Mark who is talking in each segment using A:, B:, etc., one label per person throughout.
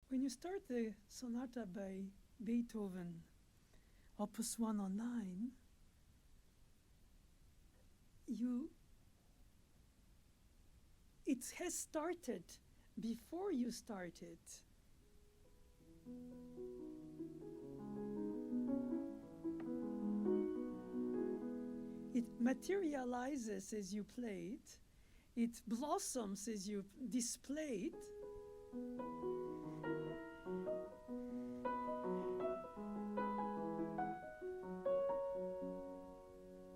A: When you start the sonata by Beethoven, Opus 109, it has started before you started. It materializes as you play it. It blossoms as you display it.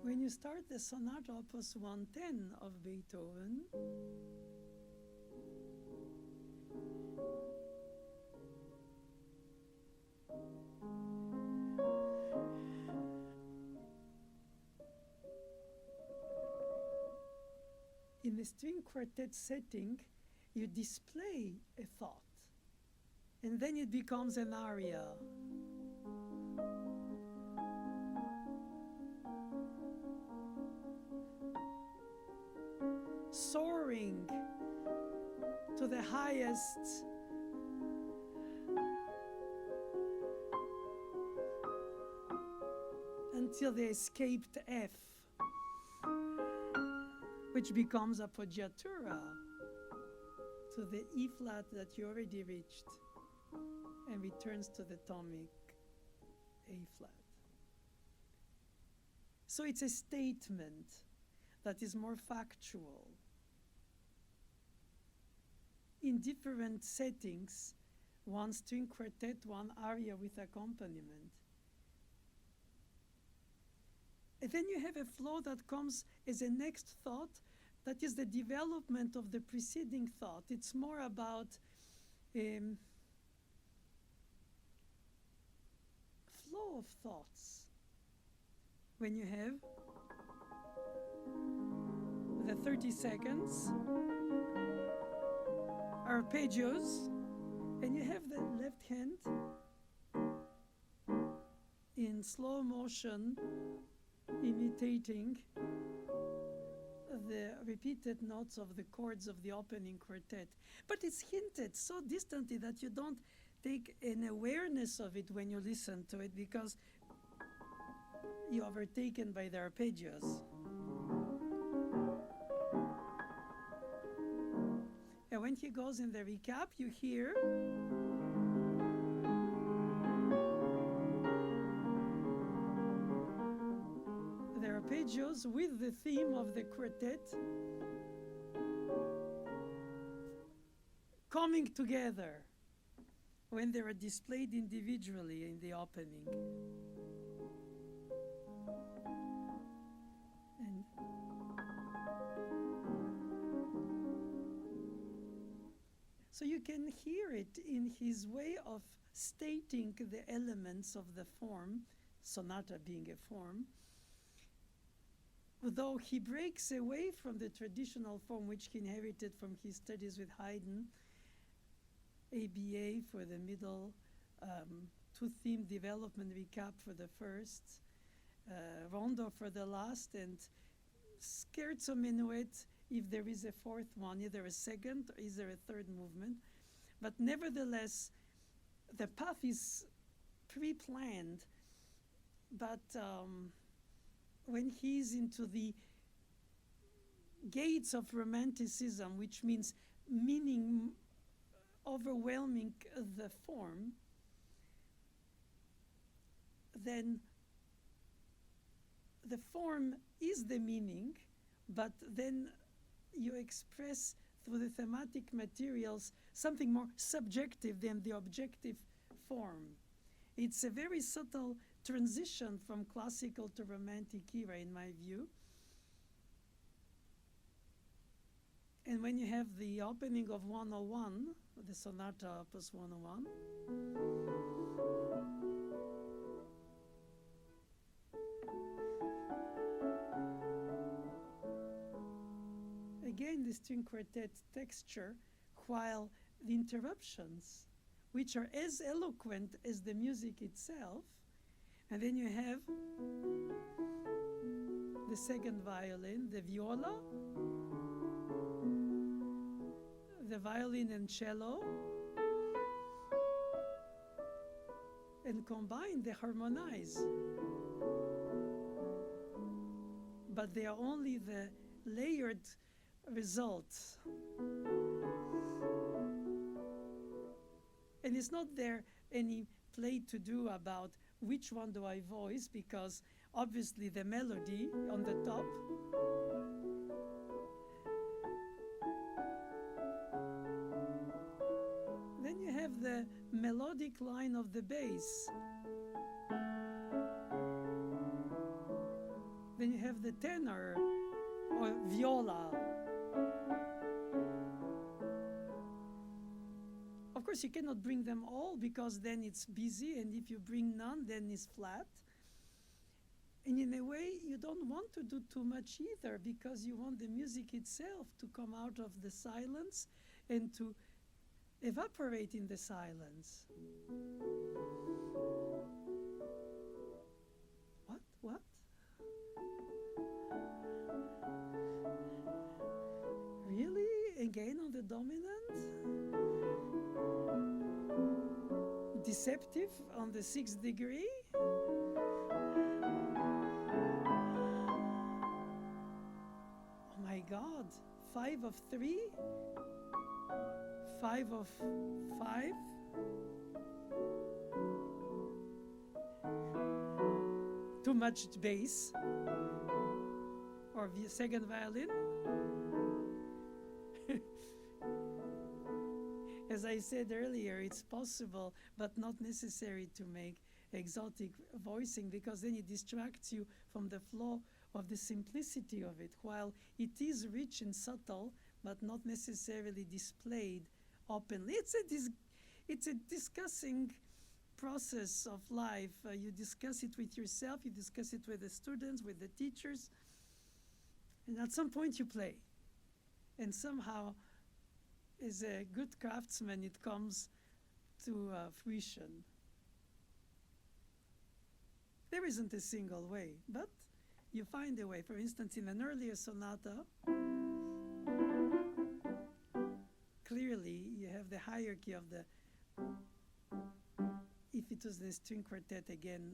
A: When you start the Sonata Opus 110 of Beethoven, in the string quartet setting, you display a thought, and then it becomes an aria. Soaring to the highest until the escaped F, which becomes appoggiatura to the E flat that you already reached and returns to the tonic A flat. So it's a statement that is more factual. In different settings, one string quartet, one aria with accompaniment. And then you have a flow that comes as a next thought, that is the development of the preceding thought. It's more about flow of thoughts. When you have the 30 seconds, arpeggios, and you have the left hand in slow motion imitating the repeated notes of the chords of the opening quartet. But it's hinted so distantly that you don't take an awareness of it when you listen to it, because you're overtaken by the arpeggios. And when he goes in the recap, you hear the arpeggios with the theme of the quartet coming together when they are displayed individually in the opening. And so you can hear it in his way of stating the elements of the form, sonata being a form, though he breaks away from the traditional form which he inherited from his studies with Haydn, ABA for the middle, two-theme development recap for the first, rondo for the last, and scherzo minuet if there is a fourth one, either a second or either a third movement. But nevertheless, the path is pre-planned, but when he's into the gates of romanticism, which means meaning overwhelming the form, then the form is the meaning, but then you express through the thematic materials something more subjective than the objective form. It's a very subtle transition from classical to romantic era, in my view. And when you have the opening of 101, the Sonata Opus 101, again the string quartet texture, while the interruptions, which are as eloquent as the music itself, and then you have the second violin, the viola, the violin and cello, and combine, they harmonize. But they are only the layered results. And it's not there any play to do about which one do I voice, because obviously the melody on the top then you have the melodic line of the bass. Then you have the tenor or viola. Of course, you cannot bring them all because then it's busy, and if you bring none, then it's flat. And in a way, you don't want to do too much either, because you want the music itself to come out of the silence and to evaporate in the silence. What? Really? Again on the dominant? Deceptive on the 6th degree? Oh my God. 5 of 3? 5 of 5? Too much bass? Or second violin? As I said earlier, it's possible, but not necessary to make exotic voicing, because then it distracts you from the flow of the simplicity of it, while it is rich and subtle, but not necessarily displayed openly. It's a discussing process of life. You discuss it with yourself, you discuss it with the students, with the teachers, and at some point you play. And somehow, as a good craftsman, it comes to fruition. There isn't a single way, but you find a way. For instance, in an earlier sonata, clearly you have the hierarchy of the, if it was the string quartet, again,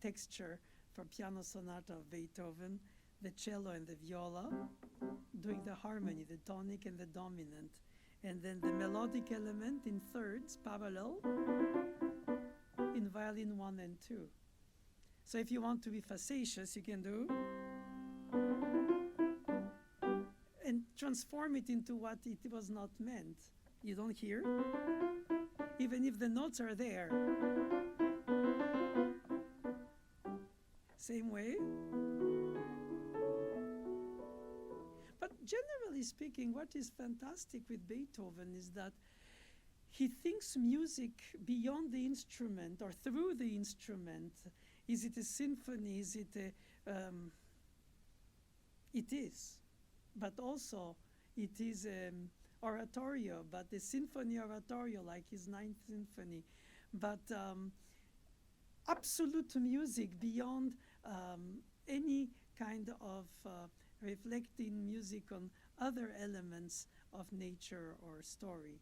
A: texture for piano sonata of Beethoven, the cello and the viola doing the harmony, the tonic and the dominant, and then the melodic element in thirds, parallel, in violin 1 and 2. So if you want to be facetious, you can do and transform it into what it was not meant. You don't hear, even if the notes are there. Same way. But generally speaking, what is fantastic with Beethoven is that he thinks music beyond the instrument or through the instrument. Is it a symphony? Is it a... it is. But also, it is oratorio, but a symphony oratorio like his 9th symphony. But absolute music beyond any kind of reflecting music on other elements of nature or story.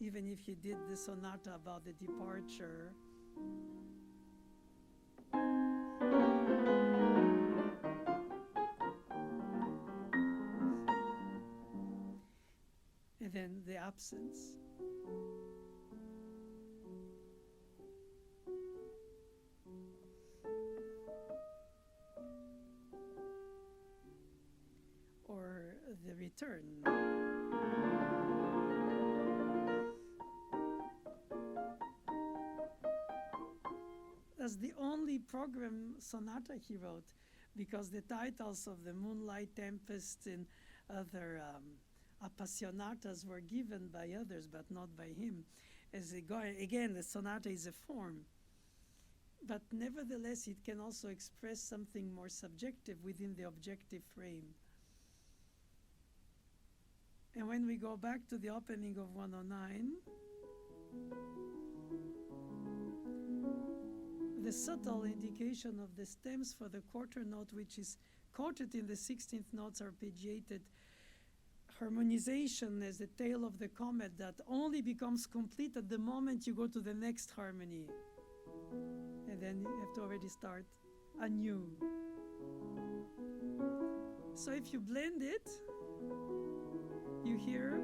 A: Even if he did the sonata about the departure, and then the absence. Or the return. That's the only program sonata he wrote, because the titles of the Moonlight Tempest and other appassionatas were given by others, but not by him. Again, the sonata is a form, but nevertheless it can also express something more subjective within the objective frame. And when we go back to the opening of 109, the subtle indication of the stems for the quarter note, which is quoted in the 16th notes arpeggiated harmonization is the tail of the comet that only becomes complete at the moment you go to the next harmony. And then you have to already start anew. So if you blend it, you hear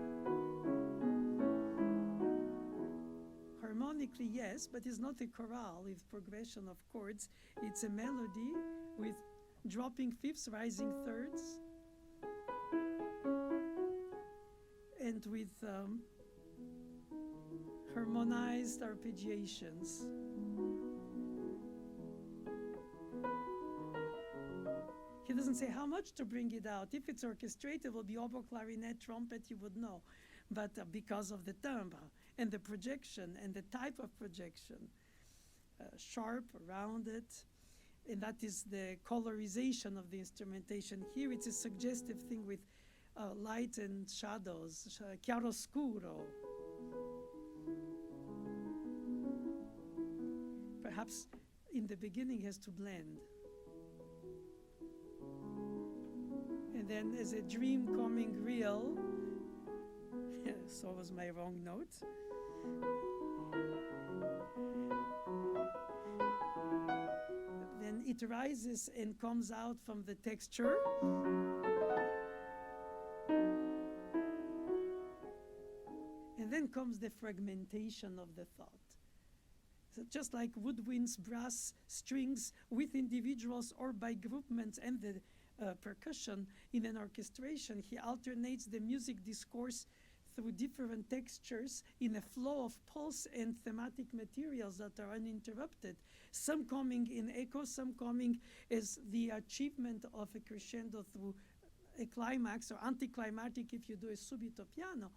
A: harmonically, yes, but it's not a chorale with progression of chords. It's a melody with dropping fifths, rising thirds, and with harmonized arpeggiations. He doesn't say how much to bring it out. If it's orchestrated, it will be oboe, clarinet, trumpet, you would know. But because of the timbre and the projection and the type of projection, sharp, rounded, and that is the colorization of the instrumentation. Here it's a suggestive thing with light and shadows, chiaroscuro. Perhaps in the beginning has to blend. And then as a dream coming real, so was my wrong note. Then it rises and comes out from the texture. And then comes the fragmentation of the thought. So just like woodwinds, brass, strings with individuals or by groupments and the percussion in an orchestration, he alternates the music discourse through different textures in a flow of pulse and thematic materials that are uninterrupted, some coming in echo, some coming as the achievement of a crescendo through a climax, or anticlimactic if you do a subito piano.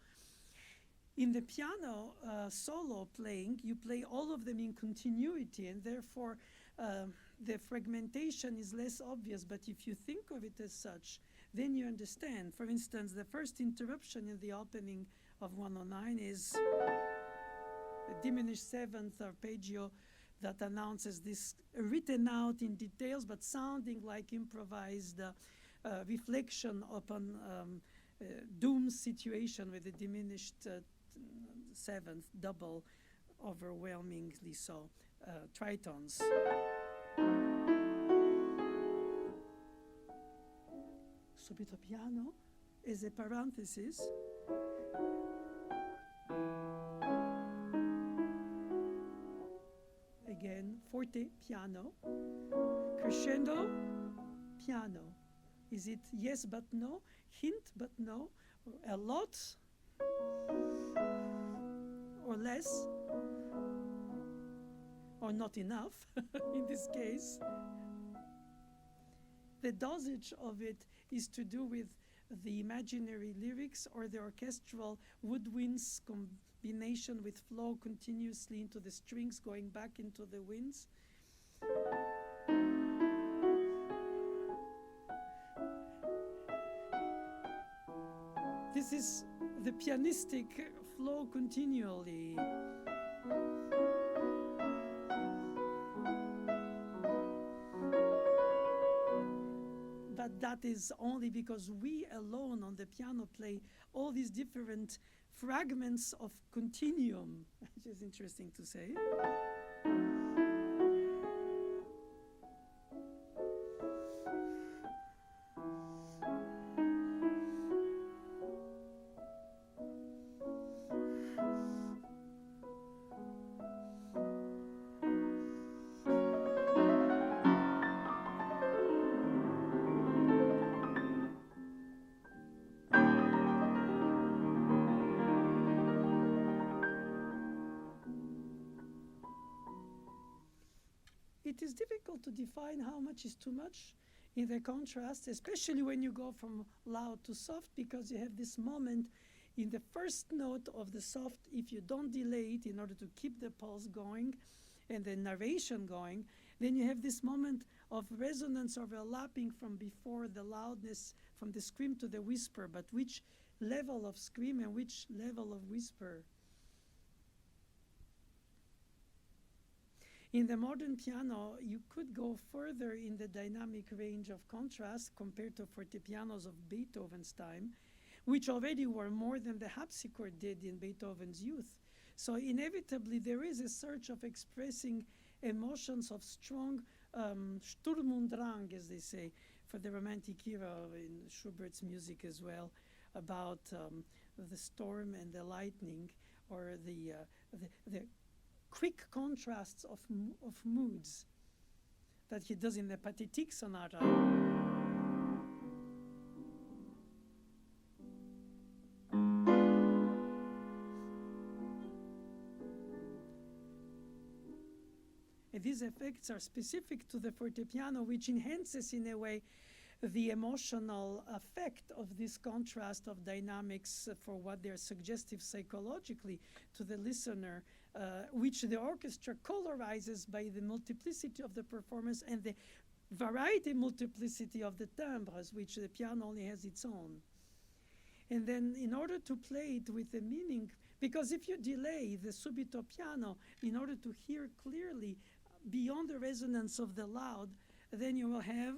A: In the piano solo playing, you play all of them in continuity, and therefore the fragmentation is less obvious, but if you think of it as such, then you understand. For instance, the first interruption in the opening of 109 is a diminished seventh arpeggio that announces this written out in details, but sounding like improvised reflection upon Doom's situation with a diminished seventh, double, overwhelmingly so, tritons. Subito piano is a parenthesis. Again, forte, piano. Crescendo, piano. Is it yes but no? Hint but no? A lot? Or less? Or not enough, in this case? The dosage of it is to do with the imaginary lyrics or the orchestral woodwinds combination with flow continuously into the strings, going back into the winds. This is the pianistic flow continually. But that is only because we alone on the piano play all these different fragments of continuum, which is interesting to say. It is difficult to define how much is too much in the contrast, especially when you go from loud to soft, because you have this moment in the first note of the soft. If you don't delay it in order to keep the pulse going and the narration going, then you have this moment of resonance overlapping from before the loudness, from the scream to the whisper, but which level of scream and which level of whisper? In the modern piano, you could go further in the dynamic range of contrast compared to fortepianos of Beethoven's time, which already were more than the harpsichord did in Beethoven's youth. So inevitably there is a search of expressing emotions of strong Sturm und Drang, as they say, for the Romantic era in Schubert's music as well, about the storm and the lightning, or the quick contrasts of moods that he does in the Pathétique Sonata. And these effects are specific to the fortepiano, which enhances in a way the emotional effect of this contrast of dynamics for what they're suggestive psychologically to the listener, which the orchestra colorizes by the multiplicity of the performance and the variety multiplicity of the timbres, which the piano only has its own. And then in order to play it with the meaning, because if you delay the subito piano in order to hear clearly beyond the resonance of the loud, then you will have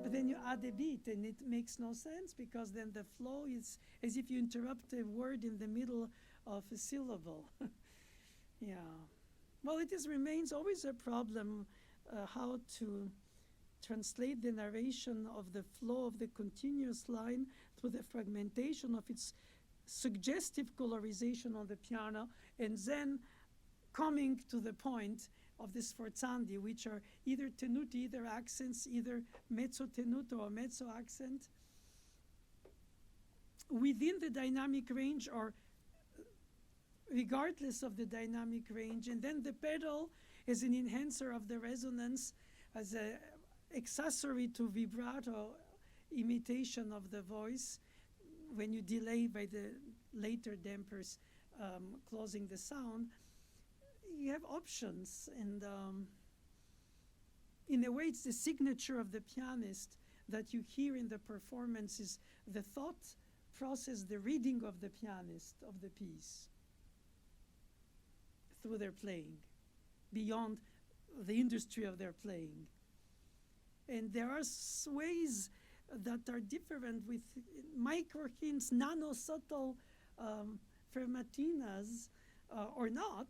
A: but then you add a beat and it makes no sense, because then the flow is as if you interrupt a word in the middle of a syllable. Yeah. Well, remains always a problem how to translate the narration of the flow of the continuous line through the fragmentation of its suggestive colorization on the piano, and then coming to the point of the sforzandi, which are either tenuti, either accents, either mezzo tenuto or mezzo accent, within the dynamic range or regardless of the dynamic range. And then the pedal is an enhancer of the resonance, as an accessory to vibrato imitation of the voice, when you delay by the later dampers closing the sound. You have options, and in a way it's the signature of the pianist that you hear in the performances, the thought process, the reading of the pianist of the piece through their playing, beyond the industry of their playing. And there are ways that are different with micro hints, nano subtle fermatinas, or not,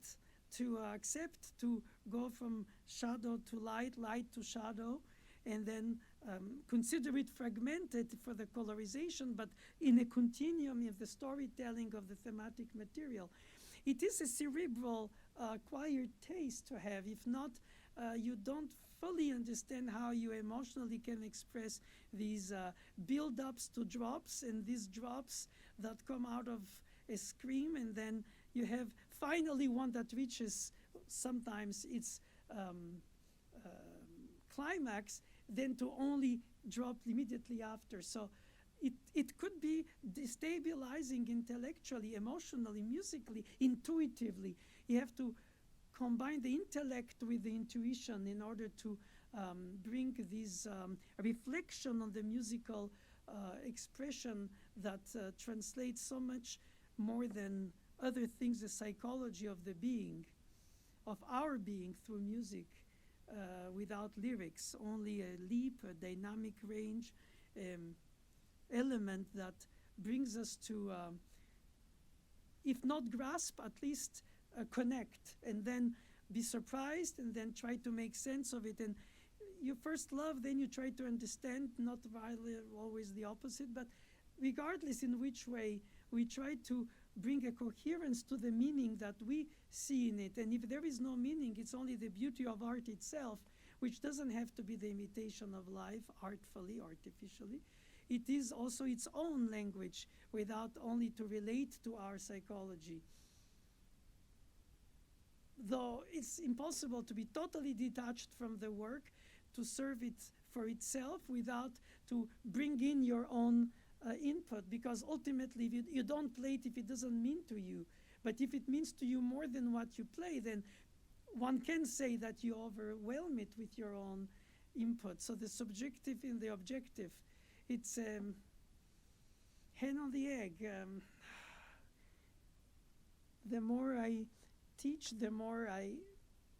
A: to accept to go from shadow to light, light to shadow, and then consider it fragmented for the colorization, but in a continuum of the storytelling of the thematic material. It is a cerebral, acquired taste to have. If not, you don't fully understand how you emotionally can express these build-ups to drops, and these drops that come out of a scream, and then you have finally one that reaches sometimes its climax, then to only drop immediately after. So it could be destabilizing intellectually, emotionally, musically, intuitively. You have to combine the intellect with the intuition in order to bring this reflection on the musical expression that translates so much more than other things, the psychology of the being, of our being through music, without lyrics, only a leap, a dynamic range, element that brings us to, if not grasp, at least connect, and then be surprised, and then try to make sense of it. And you first love, then you try to understand, not always the opposite, but regardless in which way, we try to bring a coherence to the meaning that we see in it. And if there is no meaning, it's only the beauty of art itself, which doesn't have to be the imitation of life, artfully, artificially. It is also its own language, without only to relate to our psychology. Though it's impossible to be totally detached from the work, to serve it for itself without to bring in your own input, because ultimately you don't play it if it doesn't mean to you. But if it means to you more than what you play, then one can say that you overwhelm it with your own input. So the subjective and the objective, it's hen on the egg. The more I teach, the more I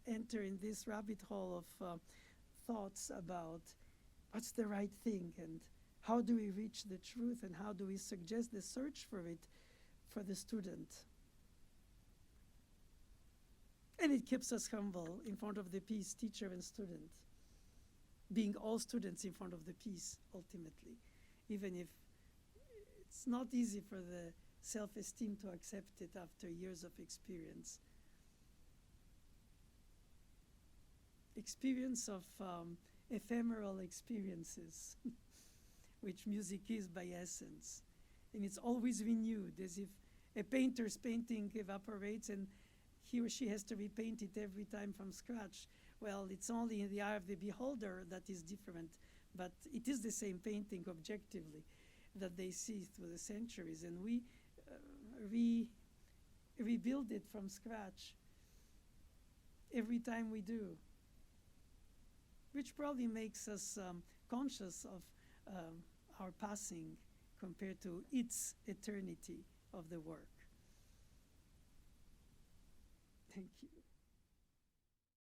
A: enter in this rabbit hole of thoughts about what's the right thing and how do we reach the truth and how do we suggest the search for it for the student. And it keeps us humble in front of the piece, teacher and student, being all students in front of the piece, ultimately, even if it's not easy for the self-esteem to accept it after years of experience. Experience of ephemeral experiences, which music is by essence. And it's always renewed, as if a painter's painting evaporates and he or she has to repaint it every time from scratch. Well, it's only in the eye of the beholder that is different, but it is the same painting objectively that they see through the centuries, and we rebuild it from scratch every time we do, which probably makes us conscious of our passing compared to its eternity of the work. Thank you.